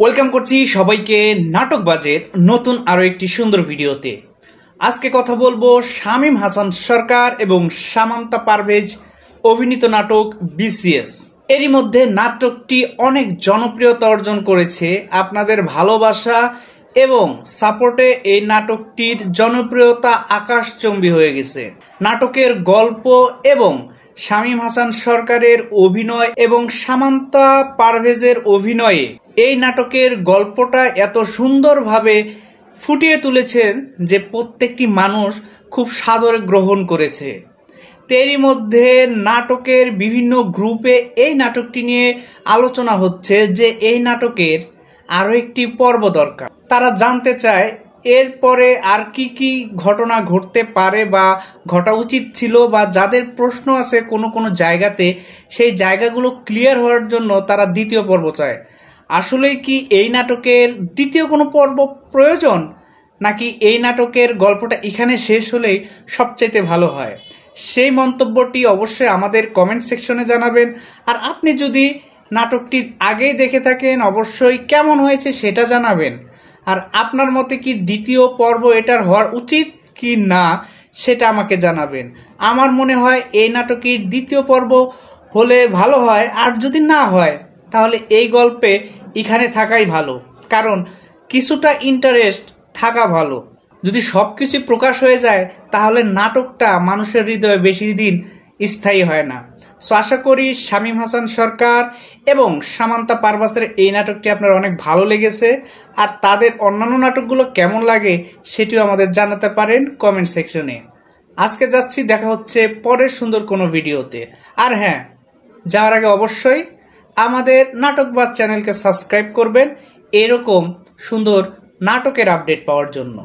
Welcome করছি সবাইকে নাটকবাজের নতুন আরো একটি সুন্দর ভিডিওতে। আজকে কথা বলবো শামীম হাসান সরকার এবং সামান্তা পারভেজ অভিনীত নাটক বিসিএস। এরই মধ্যে নাটকটি অনেক জনপ্রিয়তা অর্জন করেছে। আপনাদের ভালোবাসা এবং সাপোর্টে এই নাটকটির জনপ্রিয়তা আকাশচুম্বী হয়ে গেছে। নাটকের গল্প এবং শামীম হাসান সরকারের অভিনয় এবং সামান্তা পারভেজের অভিনয়ে এই নাটকের গল্পটা এত সুন্দরভাবে ফুটিয়ে তুলেছেন যে প্রত্যেকটি মানুষ খুব সাদরে গ্রহণ করেছে। এরই মধ্যে নাটকের বিভিন্ন গ্রুপে এই নাটকটি নিয়ে আলোচনা হচ্ছে যে এই নাটকের আরও একটি পর্ব দরকার। তারা জানতে চায় এরপরে আর কি কি ঘটনা ঘটতে পারে বা ঘটা উচিত ছিল, বা যাদের প্রশ্ন আছে কোনো কোনো জায়গাতে সেই জায়গাগুলো ক্লিয়ার হওয়ার জন্য তারা দ্বিতীয় পর্ব চায়। আসলে কি এই নাটকের দ্বিতীয় কোনো পর্ব প্রয়োজন, নাকি এই নাটকের গল্পটা এখানে শেষ হলেই সবচাইতে ভালো হয়? সেই মন্তব্যটি অবশ্যই আমাদের কমেন্ট সেকশনে জানাবেন। আর আপনি যদি নাটকটি আগেই দেখে থাকেন অবশ্যই কেমন হয়েছে সেটা জানাবেন। আর আপনার মতে কি দ্বিতীয় পর্ব এটার হওয়ার উচিত কি না সেটা আমাকে জানাবেন। আমার মনে হয় এই নাটকের দ্বিতীয় পর্ব হলে ভালো হয়, আর যদি না হয় তাহলে এই গল্পে এখানে থাকাই ভালো, কারণ কিছুটা ইন্টারেস্ট থাকা ভালো। যদি সব কিছু প্রকাশ হয়ে যায় তাহলে নাটকটা মানুষের হৃদয়ে বেশি দিন স্থায়ী হয় না। সো আশা করি শামীম হাসান সরকার এবং সামান্তা পারভেজের এই নাটকটি আপনার অনেক ভালো লেগেছে। আর তাদের অন্যান্য নাটকগুলো কেমন লাগে সেটিও আমাদের জানাতে পারেন কমেন্ট সেকশনে। আজকে যাচ্ছি, দেখা হচ্ছে পরের সুন্দর কোনো ভিডিওতে। আর হ্যাঁ, যাওয়ার আগে অবশ্যই আমাদের নাটকবাজ চ্যানেলকে সাবস্ক্রাইব করবেন এরকম সুন্দর নাটকের আপডেট পাওয়ার জন্য।